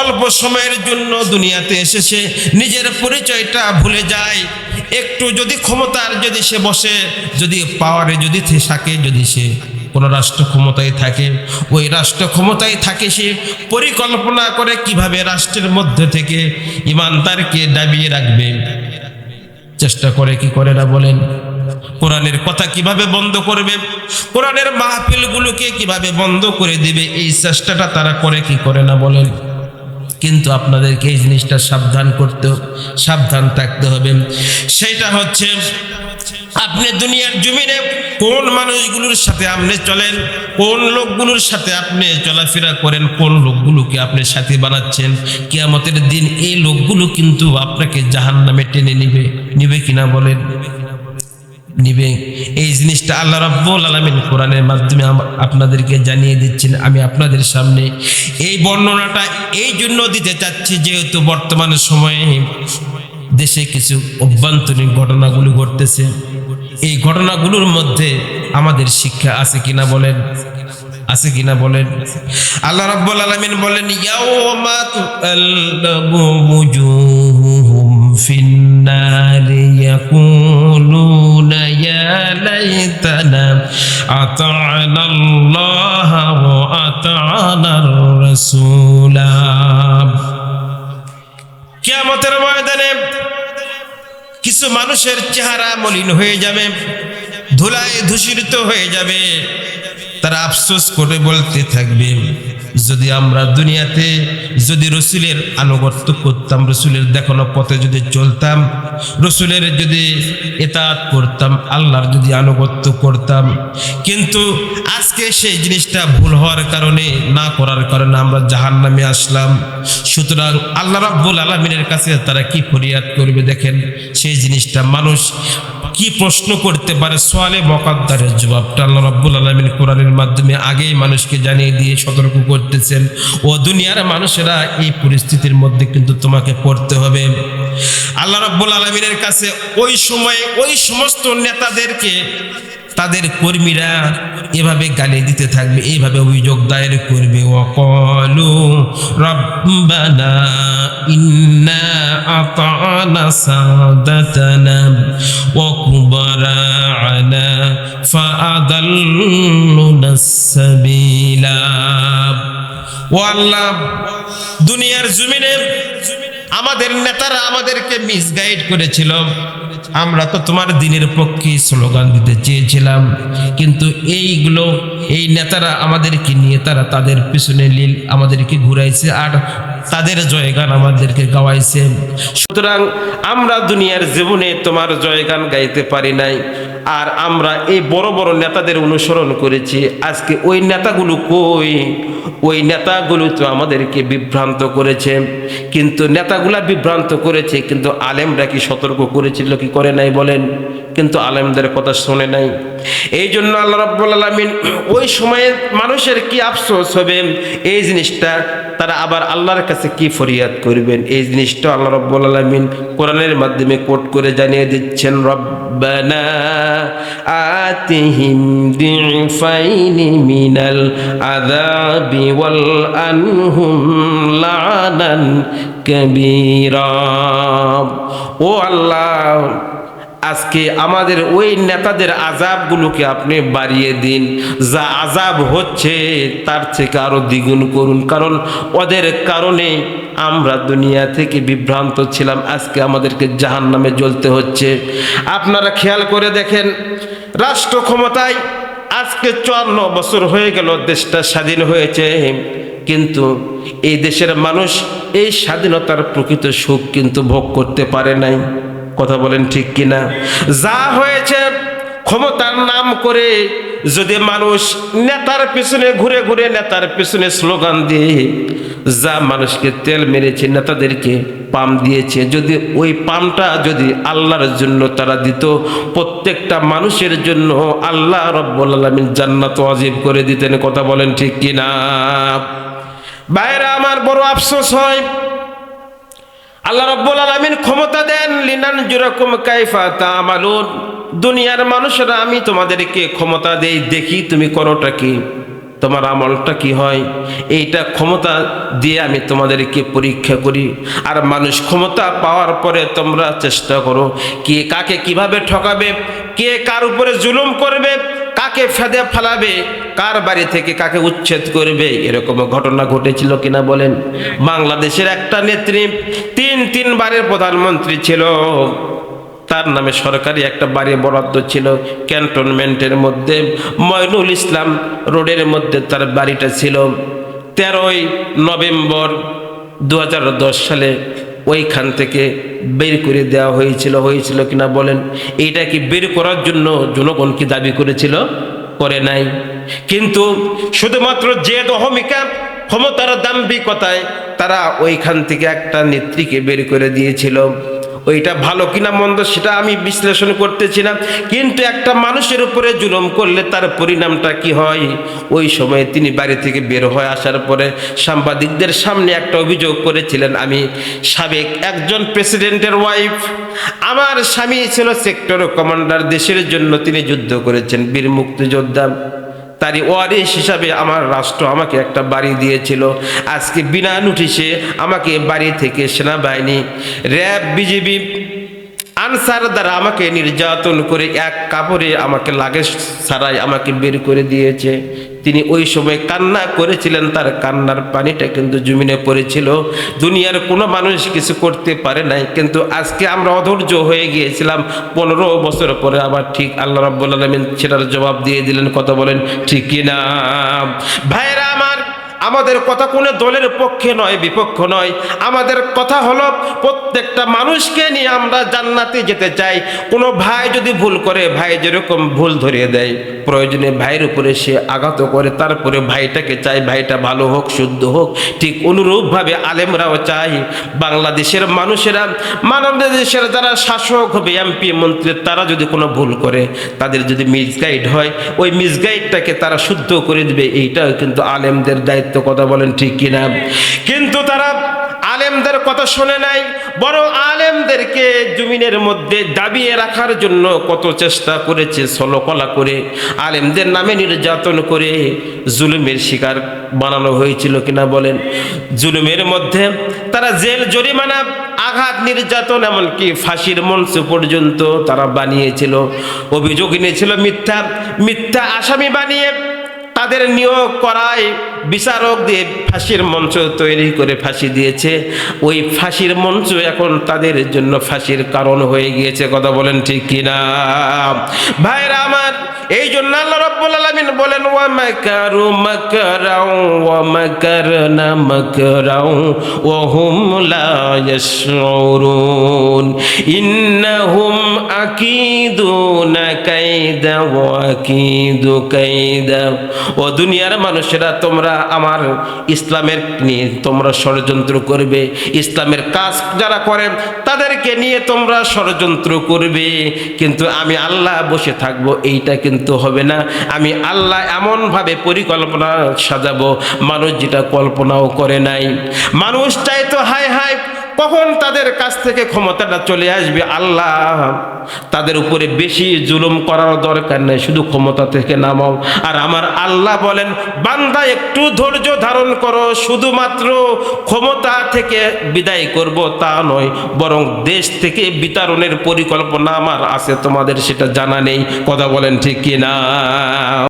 অল্প সময়ের জন্য দুনিয়াতে এসেছে, নিজের পরিচয়টা ভুলে যায়। একটু যদি ক্ষমতার যদি সে বসে, যদি পাওয়ারে যদি থাকে, যদি সে কোনো রাষ্ট্র ক্ষমতায় থাকে, ওই রাষ্ট্র ক্ষমতায় থাকে সে পরিকল্পনা করে কিভাবে রাষ্ট্রের মধ্যে থেকে ইমানদারকে দাবিয়ে রাখবে, চেষ্টা করে কি করে না বলেন? কোরআনের কথা কিভাবে বন্ধ করবে, কোরআনের মাহফিলগুলোকে কিভাবে বন্ধ করে দিবে, এই চেষ্টাটা তারা করে কি করে না বলেন? কিন্তু আপনাদেরকে এই জিনিসটা সাবধান থাকতে হবে। সেটা হচ্ছে আপনি দুনিয়ার জমিনে কোন মানুষগুলোর সাথে আপনি চলেন, কোন লোকগুলোর সাথে আপনি চলাফেরা করেন, কোন লোকগুলোকে আপনি সাথী বানাচ্ছেন, কিয়ামতের দিন এই লোকগুলো কিন্তু আপনাকে জাহান্নামে টেনে নিবে কিনা বলেন? নিবে। এই জিনিসটা আল্লাহ রাব্বুল আলামিন কোরআনের মাধ্যমে আপনাদেরকে জানিয়ে দিচ্ছেন। আমি আপনাদের সামনে এই বর্ণনাটা এই জন্য দিতে চাচ্ছি, যেহেতু বর্তমান সময়ে দেশে কিছু অভ্যন্তরীণ ঘটনাগুলো ঘটতেছে। এই ঘটনাগুলোর মধ্যে আমাদের শিক্ষা আছে কিনা বলেন? আছে কিনা বলেন? আল্লাহ রাব্বুল আলামিন বলেন, ইয়াউমা তুকাল্লাবু wujuhuhum ফিন্নারি ইয়াকুলুনা ইয়া লাইতানা আতা'না আল্লাহ ওয়া আতা'নার রাসূলা। কিয়ামতের ময়দানে কিছু মানুষের চেহারা মলিন হয়ে যাবে, ধুলায় ধূসরিত হয়ে যাবে। তারা আফসোস করে বলতে থাকবে, যদি আমরা দুনিয়াতে যদি রসুলের আনুগত্য করতাম, রসুলের দেখানো পথে যদি চলতাম, রসুলের যদি ইতাআত করতাম, আল্লাহর যদি আনুগত্য করতাম, কিন্তু আজকে সেই জিনিসটা ভুল হওয়ার কারণে, না করার কারণে আমরা জাহান্নামে আসলাম। সুতরাং আল্লাহ রাব্বুল আলামিনের কাছে তারা কি ফরিয়াদ করবে দেখেন। সেই জিনিসটা মানুষ কি প্রশ্ন করতে পারে, সোয়ালে মুকাদ্দারের জবাবটা আল্লাহ রাব্বুল আলামিন কোরআনের মাধ্যমে আগেই মানুষকে জানিয়ে দিয়ে সতর্ক করতেছেন, ও দুনিয়ার মানুষেরা এই পরিস্থিতির মধ্যে কিন্তু তোমাকে পড়তে হবে। আল্লাহ রাব্বুল আলামিনের কাছে ওই সময়ে ওই সমস্ত নেতাদেরকে তাদের কর্মীরা এভাবে গালি দিতে থাকবে, এইভাবে অভিযোগ দায়ের করবে, ওয়াকালু রাব্বানা ইন্না আতা'না সাদাতানা ওয়া কুবারা'না ফাআদাল্লুনা সাবিলা। ও আল্লাহ, দুনিয়ার জমিনে আমাদের নেতারা আমাদেরকে মিসগাইড করেছিল, আমরা তো তোমার দ্বীনের পক্ষে স্লোগান দিতে চেয়েছিলাম, কিন্তু এই নেতারা আমাদেরকে নিয়ে তারা তাদের পিছনে লীল আমাদেরকে ঘুরাইছে আর তাদের জয়গান আমাদেরকে গাওয়াইছে। সুতরাং আমরা দুনিয়ার জীবনে তোমার জয়গান গাইতে পারি নাই, আর আমরা এই বড় বড় নেতাদের অনুসরণ করেছি। আজকে ওই নেতাগুলো কই? ওই নেতাগুলো তো আমাদেরকে বিভ্রান্ত করেছে, কিন্তু নেতাগুলা বিভ্রান্ত করেছে, কিন্তু আলেমরা কি সতর্ক করেছিল কি করে নাই বলেন? কিন্তু আলেমদের কথা শুনে নাই। এই জন্য আল্লাহ রাব্বুল আলামিন ওই সময়ে মানুষের কি আফসোস হবে, এই জিনিসটা তারা আবার আল্লাহর কাছে কি ফরিয়াদ করবেন, এই জিনিসটা আল্লাহ রাব্বুল আলামিন কোরআনের মাধ্যমে কোট করে জানিয়ে দিচ্ছেন। রব্বানা আতিহিম দিফাইনি মিনাল আযাবি ওয়াল আনহুম লানান কাবীরা। ও আল্লাহ, আজকে আমাদের ওই নেতাদের আযাবগুলোকে আপনি বাড়িয়ে দিন, যা আযাব হচ্ছে তার থেকে আরো দ্বিগুণ করুন, কারণ ওদের কারণে আমরা দুনিয়া থেকে বিভ্রান্ত ছিলাম, আজকে আমাদেরকে জাহান্নামে জ্বলতে হচ্ছে। আপনারা খেয়াল করে দেখেন, রাষ্ট্র ক্ষমতায় আজকে 54 বছর হয়ে গেল দেশটা স্বাধীন হয়েছে, কিন্তু এই দেশের মানুষ এই স্বাধীনতার প্রকৃত সুখ কিন্তু ভোগ করতে পারে নাই। কথা বলেন ঠিক কিনা? যা হয়েছে ক্ষমতার নাম করে যদি মানুষ নেতার পিছনে ঘুরে ঘুরে নেতার পিছনে স্লোগান দিয়ে যা মানুষকে তেল মেরেছে, নেতাদেরকে পাম দিয়েছে, যদি ওই পামটা যদি আল্লাহর জন্য তারা দিত, প্রত্যেকটা মানুষের জন্য আল্লাহ রাব্বুল আলামিন জান্নাত ওয়াজিব করে দিতেন। কথা বলেন ঠিক কিনা? ভাইরা আমার, বড় আফসোস হয়, আল্লাহ রাব্বুল আলামিন ক্ষমতা দেন লিনানজুরাকুম কাইফা তা'মালুন। দুনিয়ার মানুষেরা আমি তোমাদেরকে ক্ষমতা দেই, দেখি তুমি করোটা কি। তোমার আমলটা কি হয়, এইটা ক্ষমতা দিয়ে আমি তোমাদেরকে পরীক্ষা করি। আর মানুষ ক্ষমতা পাওয়ার পরে তোমরা চেষ্টা করো কে কাকে কিভাবে ঠকাবে, কে কার উপরে জুলুম করবে, কাকে ফেদে ফেলাবে, কার বাড়ি থেকে কাকে উচ্ছেদ করবে। এরকম ঘটনা ঘটেছিল কিনা বলেন? বাংলাদেশের একটা নেত্রী তিনবারের প্রধানমন্ত্রী ছিল, তার নামে সরকারি একটা বাড়ি বরাদ্দ ছিল ক্যান্টনমেন্টের মধ্যে, ময়নুল ইসলাম রোডের মধ্যে তার বাড়িটা ছিল। 13ই নভেম্বর 2010 সালে ওইখান থেকে বের করে দেওয়া হয়েছিল কিনা বলেন? এইটা কি বের করার জন্য জনগণ কি দাবি করেছিল? করে নাই। কিন্তু শুধুমাত্র যে অহমিকা, ক্ষমতার দাম্ভিকতায় তারা ওইখান থেকে একটা নেত্রীকে বের করে দিয়েছিল। ওইটা ভালো কিনা মন্দ সেটা আমি বিশ্লেষণ করতেছি না, কিন্তু একটা মানুষের উপরে জুলুম করলে তার পরিণামটা কি হয়। ওই সময় তিনি বাড়ি থেকে বের হয়ে আসার পরে সাংবাদিকদের সামনে একটা অভিযোগ করেছিলেন, আমি সাবেক একজন প্রেসিডেন্টের ওয়াইফ, আমার স্বামী ছিল সেক্টর কমান্ডার, দেশের জন্য তিনি যুদ্ধ করেছেন, বীর মুক্তিযোদ্ধা, তারই ওয়ারিশ হিসাবে আমার রাষ্ট্র আমাকে একটা বাড়ি দিয়েছিল। আজকে বিনা নোটিশে আমাকে বাড়ি থেকে সেনাবাহিনী, র্যাব, বিজিবি, আনসার দ্বারা আমাকে নির্যাতন করে এক কাপড়ে আমাকে লাগেজ ছাড়াই আমাকে বের করে দিয়েছে। তিনি ওই সময় কান্না করেছিলেন, তার কান্নার পানিটা কিন্তু জমিনে পড়েছিল। দুনিয়ার কোনো মানুষ কিছু করতে পারে নাই, কিন্তু আজকে আমরা অধৈর্য হয়ে গিয়েছিলাম। 15 বছর পরে আবার ঠিক আল্লাহ রাব্বুল আলামিন সেটার জবাব দিয়ে দিলেন। কথা বলেন ঠিক কিনা? ভাইরা আমার, আমাদের কথা কোনো দলের পক্ষে নয়, বিপক্ষ নয়, আমাদের কথা হলো প্রত্যেকটা মানুষকে নিয়ে আমরা জান্নাতে যেতে চাই। কোনো ভাই যদি ভুল করে, ভাই যেরকম ভুল ধরিয়ে দেয়, প্রয়োজনে ভাইয়ের উপরে সে আঘাত করে, তারপরে ভাইটাকে চাই ভাইটা ভালো হোক, শুদ্ধ হোক। ঠিক অনুরূপভাবে আলেমরাও চাই বাংলাদেশের মানুষেরা, বাংলাদেশের যারা শাসক হবে, এমপি, মন্ত্রী, তারা যদি কোনো ভুল করে, তাদের যদি মিসগাইড হয়, ওই মিসগাইডটাকে তারা শুদ্ধ করে দিবে। এইটাও কিন্তু আলেমদের দায়িত্ব। কথা বলেন ঠিক কিনা? কিন্তু তারা আলেমদের কথা শুনে নাই, বরং আলেমদেরকে জমিনের মধ্যে দাবিয়ে রাখার জন্য কত চেষ্টা করেছে, ছলকলা করে আলেমদের নামে নির্যাতন করে জুলুমের শিকার বানানো হয়েছিল কিনা বলেন? জুলুমের মধ্যে তারা জেল, জরিমানা, আঘাত, নির্যাতন, এমনকি ফাঁসির মঞ্চ পর্যন্ত তারা বানিয়েছিল। অভিযোগ এনেছিল মিথ্যা আসামি বানিয়ে তাদের নিয়োগ করায় বিচারক দিয়ে ফাঁসির মঞ্চ তৈরি করে ফাঁসি দিয়েছে। ওই ফাঁসির মঞ্চ এখন তাদের জন্য ফাঁসির কারণ হয়ে গিয়েছে। কথা বলেন ঠিক কিনা? ভাইরা আমার, এই জন্য আল্লাহ রাব্বুল আলামিন বলেন, ওয়া মাকারু মাকরাও ওয়া মাকারনা মাকরাও ওয়া হুম লা ইয়াশউরুন ইন্নাহুম আকিদুনা কাইদা ওয়া আকিদু কাইদা। ও দুনিয়ার মানুষেরা, তোমরা আমার ইসলামের নিয়ে তোমরা ষড়যন্ত্র করবে, ইসলামের কাজ যারা করেন তাদেরকে নিয়ে তোমরা ষড়যন্ত্র করবে, কিন্তু আমি আল্লাহ বসে থাকবো, এইটা কিন্তু হবে না। আমি আল্লাহ এমনভাবে পরিকল্পনা সাজাবো মানুষ যেটা কল্পনাও করে নাই। মানুষ চাইতো হায় হায় কখন তাদের কাছ থেকে ক্ষমতাটা চলে আসবে। আল্লাহ তাদের উপরে বেশি জুলুম করার দরকার নেই, শুধু ক্ষমতা থেকে নামাও। আর আমার আল্লাহ বলেন, বান্দা একটু ধৈর্য ধারণ করো, শুধুমাত্র ক্ষমতা থেকে বিদায় করব তা নয়, বরং দেশ থেকে বিতাড়নের পরিকল্পনা আমার আছে, তোমাদের সেটা জানা নেই। কথা বলেন ঠিক কিনা?